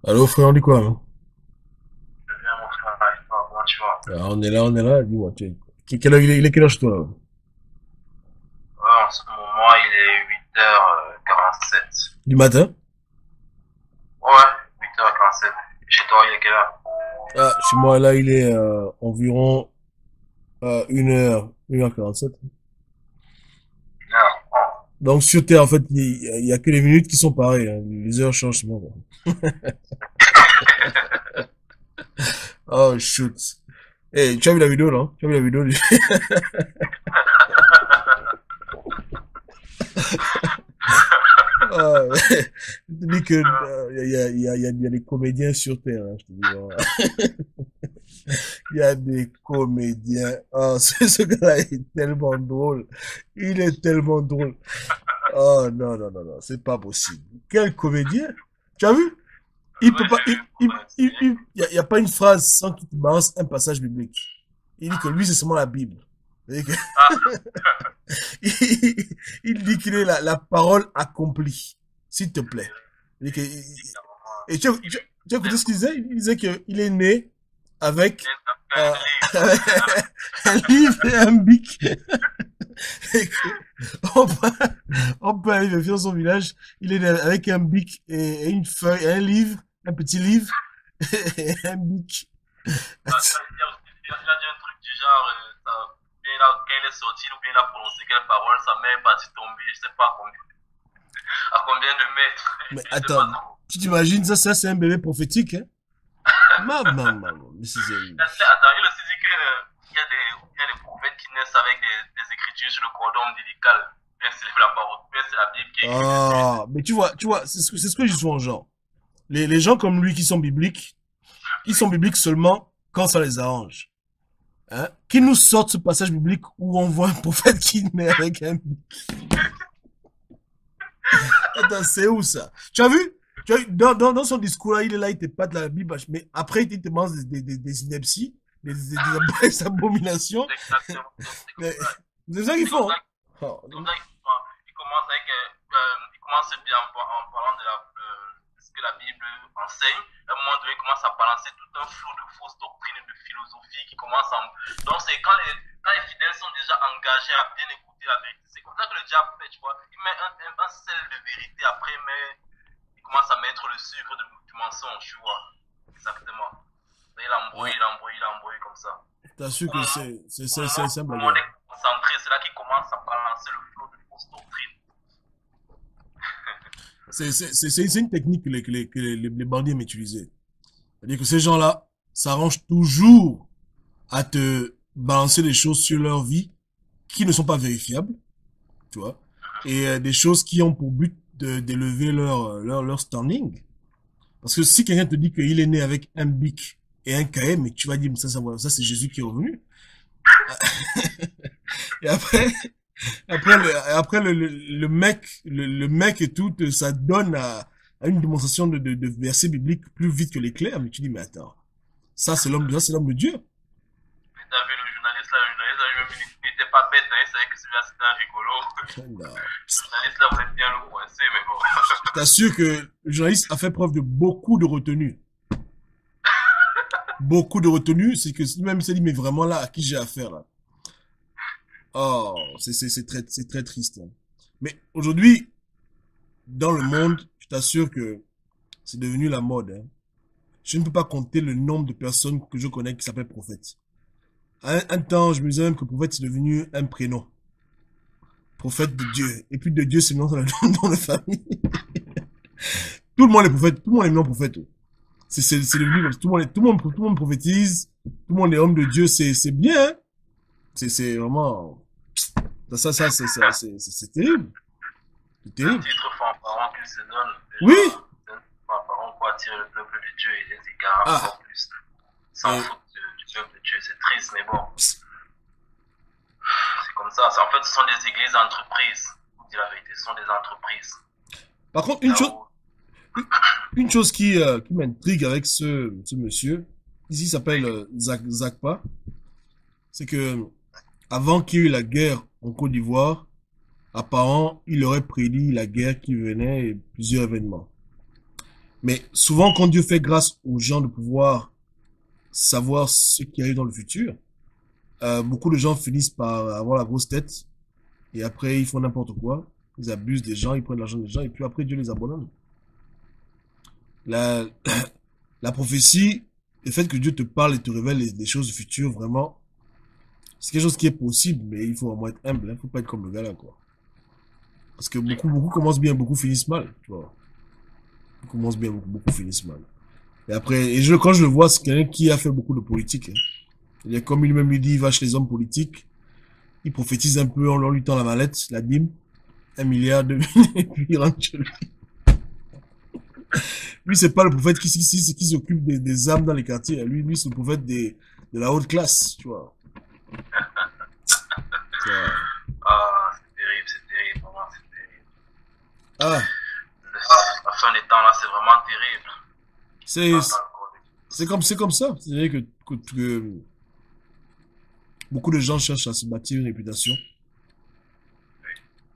Allô frère, on dit quoi hein? Je viens mon frère, comment tu vas? On est là, dis-moi, quelle heure il est quelle heure chez toi là? Ouais, en ce moment, il est 8h47. Du matin? Ouais, 8h47. Chez toi, il est quelle heure? Ah, chez moi là, il est environ 1h47. Une heure. Oh. Donc sur Terre, en fait, il y a que les minutes qui sont pareilles, hein. Les heures changent souvent, quoi. Oh shoot. Hey, tu as vu la vidéo, non? Tu as vu la vidéo Ah, je te dis que il y a des comédiens sur Terre, hein, je te dis, voilà. Il y a des comédiens. Oh, ce gars-là est tellement drôle. Il est tellement drôle. Oh non, non, non, non, c'est pas possible. Quel comédien? Tu as vu? Il Oui, peut pas, j'ai vu pour l'instant. y a pas une phrase sans qu'il te balance un passage biblique. Il dit que lui, c'est seulement la Bible. C'est-à-dire que- Ah, il dit qu'il est la parole accomplie. S'il te plaît. Il dit que- évidemment. et Il est tu as écouté ce qu'il tellement. disait? Il disait qu'il est né Il avec est un euh, livre. un livre et un bic. Et que on peut aller vérifier dans son village. Il est né avec un bic et une feuille, un livre, un petit livre et un bic. Attends, il a dit un truc du genre, bien quand il est sorti, ou bien il a prononcé quelle parole, sa main est partie tomber, je sais pas à combien de mètres. Mais Je sais pas attends, trop. tu t'imagines ça c'est un bébé prophétique, hein? Maman, mais Attends, il a aussi dit il y a des prophètes qui naissent avec des écritures sur le cordon ombilical. Bien c'est la parole, bien c'est la Bible qui est écrite dessus. ah, mais tu vois, c'est ce que je dis souvent aux gens. Les gens comme lui qui sont bibliques, ils sont bibliques seulement quand ça les arrange. Hein? Qui nous sorte ce passage biblique où on voit un prophète qui naît avec un... Attends, c'est où ça? Tu as vu dans son discours là, il est là, il te pâte la Bible, mais après il te mange des inepties, des abominations. Exactement. Donc, c'est comme Mais ça. c'est ça qu'ils C'est comme font. ça, Hein? Oh, c'est comme ça qu'il commence avec, il commence bien en parlant de ce que la Bible enseigne. À un moment donné, il commence à balancer tout un flot de fausses doctrines et de philosophie qui commence à... Donc, c'est quand les fidèles sont déjà engagés à bien écouter la vérité. C'est comme ça que le diable fait, tu vois. Il met un sel de vérité après, mais il commence à mettre le sucre du mensonge, tu vois. Exactement. ouais. Il embrouille, il embrouille comme ça. T'assures Au que moment, c'est un au moment blagueur. d'être concentré, c'est là qu'il commence à balancer le flot de fausses doctrines. C'est une technique que les bandits aiment utiliser. C'est-à-dire que ces gens-là s'arrangent toujours à te balancer des choses sur leur vie qui ne sont pas vérifiables, tu vois, et des choses qui ont pour but d'élever leur standing. Parce que si quelqu'un te dit qu'il est né avec un bic et un cahier, mais tu vas dire, ça c'est Jésus qui est revenu. Et après le mec et tout, ça donne à une démonstration de versets bibliques plus vite que l'éclair. Mais tu dis, mais attends, ça c'est l'homme de Dieu. Mais t'as vu le journaliste là, il n'était pas bête, hein, il savait que celui-là c'était un rigolo. Non. Le journaliste là voulait bien le coincer, mais bon. Je t'assure que le journaliste a fait preuve de beaucoup de retenue. Beaucoup de retenue, c'est que même s'il dit, mais vraiment là, à qui j'ai affaire là? Oh, c'est très triste, hein. Mais aujourd'hui, dans le monde, je t'assure que c'est devenu la mode, hein. Je ne peux pas compter le nombre de personnes que je connais qui s'appellent prophète. À un temps, je me disais même que prophète c'est devenu un prénom. Prophète de Dieu. Et puis de Dieu, c'est le nom dans dans la famille. Tout le monde est prophète, tout le monde est non prophète. C'est devenu comme ça. Tout le monde prophétise, tout le monde est homme de Dieu, c'est bien, hein. C'est vraiment, c'est terrible. C'est C'est un terrible. titre fanfaron qu'il se donne, Oui! déjà. C'est un titre fanfaron pour attirer le peuple de Dieu et les égards Ah! encore plus. Sans Et, faute du peuple de Dieu, c'est triste, mais bon. C'est comme ça. En fait, ce sont des églises entreprises. Pour dire la vérité, ce sont des entreprises. par contre, Là où une chose qui m'intrigue avec ce monsieur, ici il s'appelle Zakpa, c'est que avant qu'il y ait eu la guerre en Côte d'Ivoire, apparemment, il aurait prédit la guerre qui venait et plusieurs événements. Mais souvent, quand Dieu fait grâce aux gens de pouvoir savoir ce qui arrive dans le futur, beaucoup de gens finissent par avoir la grosse tête et après ils font n'importe quoi. Ils abusent des gens, ils prennent l'argent des gens et puis après Dieu les abandonne. La, la prophétie, le fait que Dieu te parle et te révèle les choses du futur, vraiment, c'est quelque chose qui est possible, mais il faut vraiment être humble, hein. Faut pas être comme le gars là, quoi. Parce que beaucoup commencent bien, beaucoup finissent mal, tu vois. Beaucoup commencent bien, beaucoup finissent mal. Et après, quand je le vois, c'est quelqu'un qui a fait beaucoup de politique, hein. Il est comme lui-même lui dit, il va chez les hommes politiques, il prophétise un peu, on leur lui tend la mallette, la dîme, 1 milliard, 2 milliards, et puis il rentre chez lui. Lui, c'est pas le prophète qui s'occupe des âmes dans les quartiers. Lui, c'est le prophète de la haute classe, tu vois. Ah, c'est terrible, vraiment, c'est terrible. Ah, La fin des temps, là, c'est vraiment terrible. c'est, Dans le corps c'est comme ça. C'est-à-dire que beaucoup de gens cherchent à se bâtir une réputation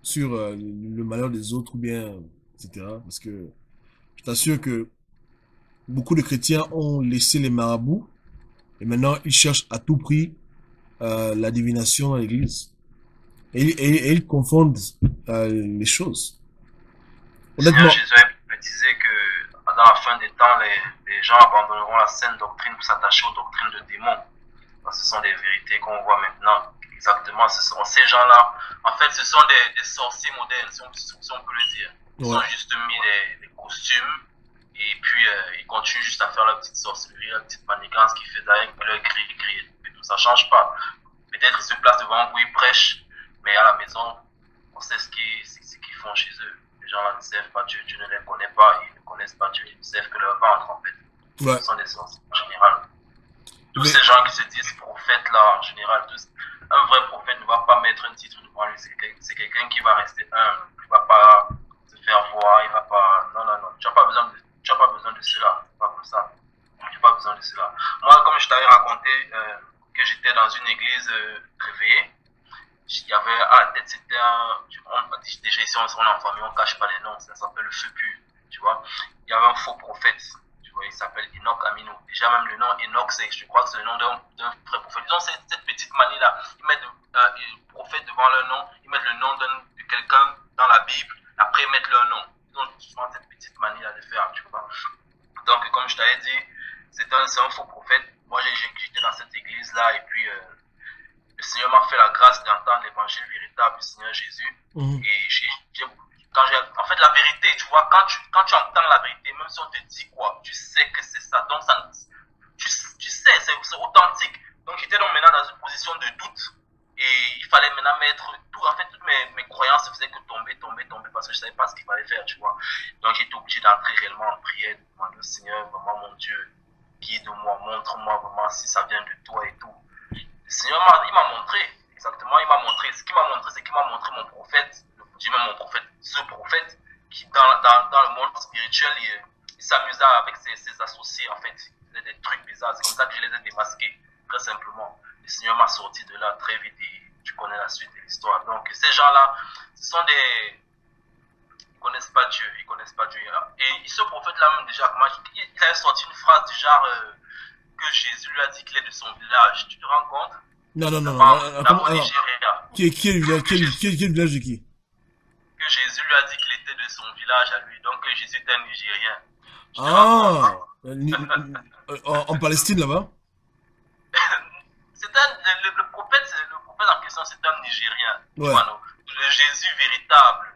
sur le malheur des autres ou bien, etc. Parce que je t'assure que beaucoup de chrétiens ont laissé les marabouts et maintenant ils cherchent à tout prix la divination dans l'église. Et ils confondent les choses. le Seigneur Honnêtement, Jésus a précisé que dans la fin des temps, les gens abandonneront la saine doctrine pour s'attacher aux doctrines de démons. Ce sont des vérités qu'on voit maintenant. Exactement, ce sont ces gens-là. En fait, ce sont des sorciers modernes, si on peut le dire. Ils ouais. ont juste mis des costumes et puis ils continuent juste à faire la petite sorcellerie, la petite manigance qu'ils faisaient avec leur gris et tout. Ça change pas. Peut-être ils se placent devant vous, ils prêchent, mais à la maison, on sait ce qu'ils font chez eux. Les gens là ne savent pas Dieu, Dieu ne les connaît pas, ils ne connaissent pas Dieu, ils ne savent que leur ventre en fait. Ouais. Ce sont des sorciers en général. Tous Mais, ces gens qui se disent prophètes là, en général, un vrai prophète ne va pas mettre un titre devant lui. C'est quelqu'un qui va rester humble, qui ne va pas se faire voir, il va pas. Non, non, non. Tu n'as pas besoin de cela. C'est pas comme ça. Tu n'as pas besoin de cela. Moi, comme je t'avais raconté que j'étais dans une église réveillée, il y avait à la tête, c'était déjà ici, on est en famille, on ne cache pas les noms, ça s'appelle le feu pur, tu vois. Il y avait un faux prophète, tu vois, il s'appelle Enoch Amino. Déjà, même le nom Enoch, je crois que c'est le nom d'un vrai prophète. Ils ont cette petite manie-là, ils mettent le prophète devant leur nom, ils mettent le nom de quelqu'un dans la Bible, après ils mettent leur nom. Ils ont souvent cette petite manie-là de faire, tu vois. Donc, comme je t'avais dit, c'est un faux prophète. Moi, j'étais dans cette église-là, et puis le Seigneur m'a fait la grâce d'entendre l'évangile véritable du Seigneur Jésus. Et en fait, la vérité, tu vois, quand tu entends la vérité, même si on te dit quoi, tu sais que c'est ça. Donc, tu sais, c'est authentique. Donc, j'étais donc maintenant dans une position de doute. Et il fallait maintenant mettre tout, en fait, toutes mes croyances faisaient que tomber, parce que je ne savais pas ce qu'il fallait faire, tu vois. Donc, j'étais obligé d'entrer réellement en prière, de demander au Seigneur, vraiment, mon Dieu, guide-moi, montre-moi vraiment si ça vient de toi et tout. Le Seigneur il m'a montré, exactement, il m'a montré. Ce qu'il m'a montré, c'est qu'il m'a montré mon prophète, je dis même mon prophète, ce prophète, qui dans le monde spirituel, il s'amusait avec ses associés, en fait. Il faisait des trucs bizarres. C'est comme ça que je les ai démasqués, très simplement. Le Seigneur m'a sorti de là très vite et tu connais la suite de l'histoire. Donc, ces gens-là, ce sont des. Ils connaissent pas Dieu, ils connaissent pas Dieu. Et ce prophète-là, même déjà, il avait sorti une phrase du genre que Jésus lui a dit qu'il est de son village. Tu te rends compte? non, non, non, non. D'abord, Alors, Nigeria. qui est le village, quel village de qui? Que Jésus lui a dit qu'il était de son village à lui, donc que Jésus était un Nigérien. Ah, en Palestine là-bas? Le prophète en question, c'est un Nigérien. Ouais. Tu vois, non? Le Jésus véritable.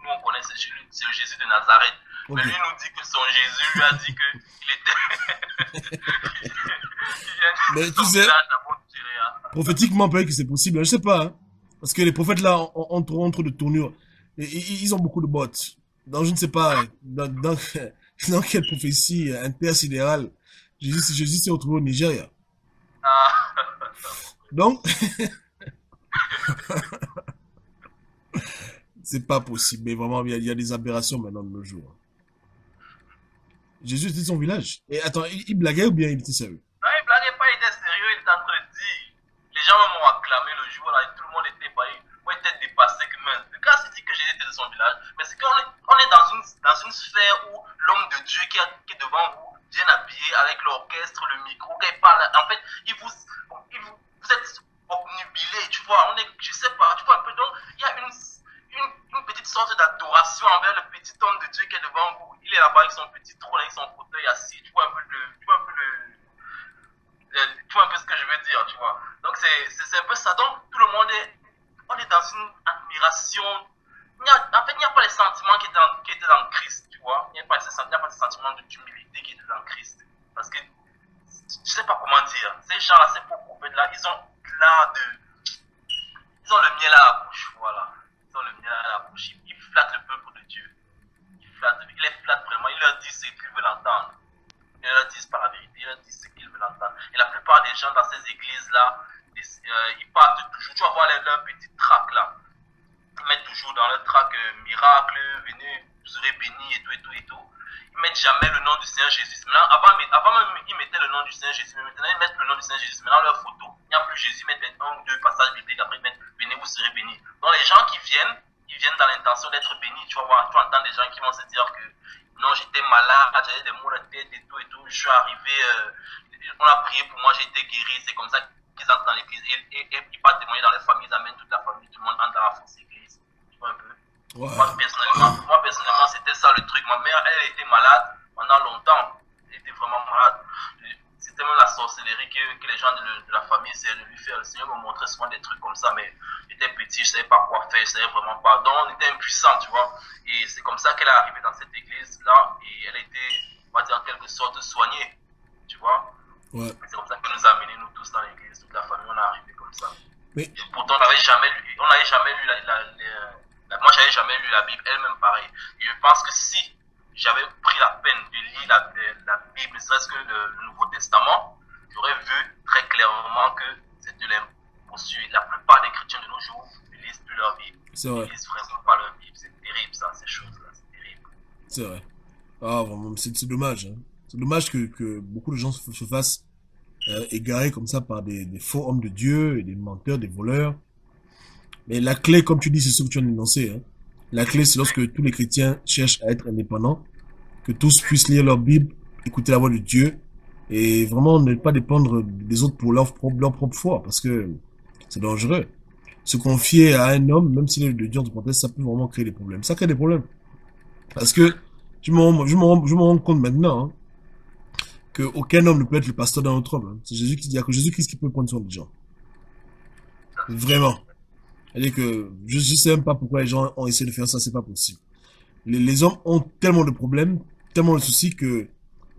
Nous, on connaît, c'est le Jésus de Nazareth. Okay. Mais lui nous dit que son Jésus lui a dit qu'il était. Mais tu sais, prophétiquement, peut-être que c'est possible. Je sais pas, hein. Parce que les prophètes là ont trop de tournures. Ils ont beaucoup de bottes. Donc je ne sais pas dans quelle prophétie intersidérale Jésus s'est retrouvé au Nigeria. Donc, c'est pas possible. Mais vraiment, il y a des aberrations maintenant de nos jours. Jésus était de son village. Et attends, il blaguait ou bien il était sérieux? Non, il blaguait pas, il était sérieux, il était en train de dire. Les gens m'ont acclamé le jour là, et tout le monde était ébahi. Moi, j'étais dépassé que même. Le gars s'est dit que j'étais de son village. Mais c'est qu'on est dans une sphère où l'homme de Dieu qui est devant vous, bien habillé, avec l'orchestre, le micro, quand il parle, en fait, vous êtes obnubilé, tu vois. Je sais pas, tu vois un peu. Donc, il y a une petite sorte d'adoration envers le petit homme de Dieu qui est devant vous. Il est là-bas avec son petit trône, avec son fauteuil assis. Tu vois un peu ce que je veux dire, tu vois. Donc c'est un peu ça. Donc tout le monde on est dans une admiration. En fait, il n'y a pas les sentiments qui étaient dans Christ, tu vois. Il n'y a pas ces sentiments d'humilité qui étaient dans Christ. Parce que, je ne sais pas comment dire, ces gens-là, ces pauvres prophètes-là, ils ont le miel à la bouche, voilà. Ils ont le miel à la bouche. Ils flattent le peuple de Dieu. Ils les flattent vraiment. Ils leur disent ce qu'ils veulent entendre. Ils leur disent pas la vérité, ils leur disent ce qu'ils veulent entendre. Et la plupart des gens dans ces églises-là, ils partent toujours, tu vas voir leur petit trac là. Ils mettent toujours dans leur trac miracle, venez, vous serez bénis et tout. Ils mettent jamais le nom du Seigneur Jésus. Maintenant, avant même, ils mettaient le nom du Seigneur Jésus, mais maintenant ils mettent le nom du Seigneur Jésus. Maintenant, leur photo, il n'y a plus Jésus, ils mettent un ou deux passages bibliques, après ils mettent venez, vous serez bénis. Donc les gens qui viennent, ils viennent dans l'intention d'être bénis. Tu vas voir, tu entends des gens qui vont se dire que non, j'étais malade, j'avais des maux de tête et tout. Je suis arrivé, on a prié pour moi, j'ai été guéri. C'est comme ça qu'ils entrent dans l'église. Et ils partent témoigner dans les familles, ils amènent toute la famille, tout le monde entre dans la fausse église. Tu vois un peu. Ouais. Moi, personnellement, c'était ça le truc. Ma mère, elle était malade pendant longtemps. Elle était vraiment malade. C'était même la sorcellerie que les gens de la famille essayaient de lui faire. Le Seigneur me montrait souvent des trucs comme ça, mais j'étais petit, je ne savais pas quoi faire, je ne savais vraiment pas. Donc, on était impuissants, tu vois. Et c'est comme ça qu'elle est arrivée dans cette église-là. Et elle était, on va dire, en quelque sorte soignée, tu vois. Ouais. C'est comme ça qu'elle nous a amenés, nous tous, dans l'église. Toute la famille, on est arrivé comme ça. Mais... Et pourtant, on n'avait jamais lu moi, j'avais jamais lu la Bible, elle-même pareil. Et je pense que si j'avais pris la peine de lire la Bible, ne serait-ce que le Nouveau Testament, j'aurais vu très clairement que c'est de l'imposture. La plupart des chrétiens de nos jours ne lisent plus leur Bible. C'est vrai. Ils ne lisent vraiment pas leur Bible. C'est terrible, ça, ces choses-là. C'est terrible. C'est vrai. Ah, vraiment, c'est dommage. Hein. C'est dommage que beaucoup de gens se fassent égarer comme ça par des faux hommes de Dieu, et des menteurs, des voleurs. Mais la clé, comme tu dis, c'est ce que tu as énoncé. Hein. La clé, c'est lorsque tous les chrétiens cherchent à être indépendants, que tous puissent lire leur Bible, écouter la voix de Dieu, et vraiment ne pas dépendre des autres pour leur propre foi, parce que c'est dangereux. Se confier à un homme, même s'il est de Dieu, ça peut vraiment créer des problèmes. Ça crée des problèmes. Parce que je me rends compte maintenant hein, qu'aucun homme ne peut être le pasteur d'un autre homme. Hein. C'est Jésus qui dit, il y a que Jésus-Christ qui peut prendre soin des gens. Vraiment. C'est-à-dire que je sais même pas pourquoi les gens ont essayé de faire ça, c'est pas possible. Les hommes ont tellement de problèmes, tellement de soucis que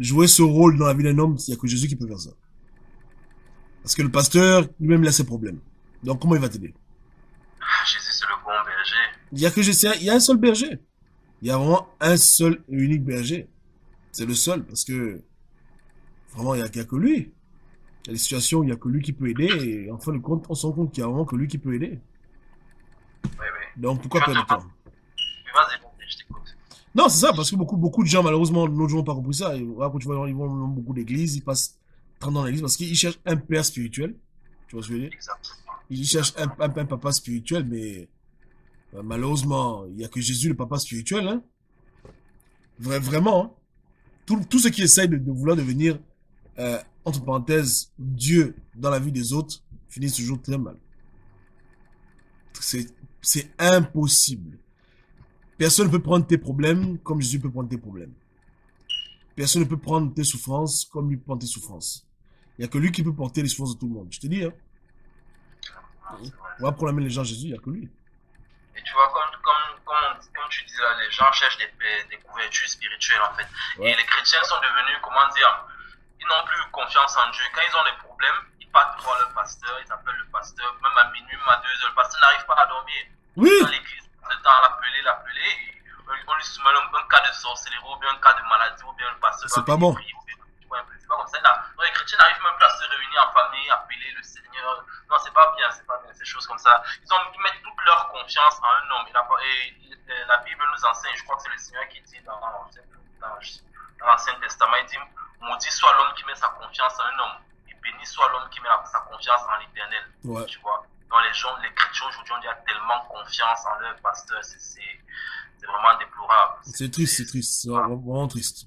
jouer ce rôle dans la vie d'un homme, il y a que Jésus qui peut faire ça. Parce que le pasteur, lui-même, il a ses problèmes. Donc comment il va t'aider? Jésus, c'est le bon berger. Il y a un seul berger. Il y a vraiment un seul et unique berger. C'est le seul, parce que vraiment, il y a que lui. Il y a des situations où il n'y a que lui qui peut aider, et en fin de compte, on se rend compte qu'il y a vraiment que lui qui peut aider. Oui. Donc pourquoi perdre de temps? Vas-y, je t'écoute. Non, c'est ça, parce que beaucoup de gens, malheureusement, nos jours n'ont pas compris ça. Et voilà, quand tu vois, ils vont dans beaucoup d'églises, ils passent 30 ans dans l'église parce qu'ils cherchent un père spirituel. Tu vois ce que je veux dire? Exactement. Ils cherchent un papa spirituel, mais malheureusement, il n'y a que Jésus, le papa spirituel. Hein. Vraiment. Hein. Tout ceux qui essayent de vouloir devenir, entre parenthèses, Dieu dans la vie des autres, finissent toujours très mal. C'est impossible. Personne ne peut prendre tes problèmes comme Jésus peut prendre tes problèmes. Personne ne peut prendre tes souffrances comme lui peut prendre tes souffrances. Il n'y a que lui qui peut porter les souffrances de tout le monde. Je te dis, hein. On va proclamer les gens à Jésus, il n'y a que lui. Et tu vois, comme tu disais là, les gens cherchent des couvertures spirituelles en fait. Ouais. Et les chrétiens sont devenus, comment dire, ils n'ont plus confiance en Dieu. Quand ils ont des problèmes, ils partent voir leur pasteur, ils appellent le pasteur, même à minuit, même à 2 heures, le pasteur n'arrive pas à dormir. Oui. Dans l'église, le temps à l'appeler, et on lui soumet un cas de sorcellerie, ou bien un cas de maladie, ou bien le pasteur. C'est pas bon. C'est pas comme ça. Donc, les chrétiens n'arrivent même plus à se réunir en famille, appeler le Seigneur. Non, c'est pas bien, ces choses comme ça. Ils mettent toute leur confiance en un homme. Et la Bible nous enseigne, je crois que c'est le Seigneur qui dit dans l'Ancien Testament, il dit, maudit soit l'homme qui met sa confiance en un homme, et béni soit l'homme qui met sa confiance en l'Éternel. Ouais. Tu vois. Donc les gens, les chrétiens aujourd'hui ont déjà tellement confiance en leur pasteur, c'est vraiment déplorable. C'est triste, c'est triste, c'est vraiment triste.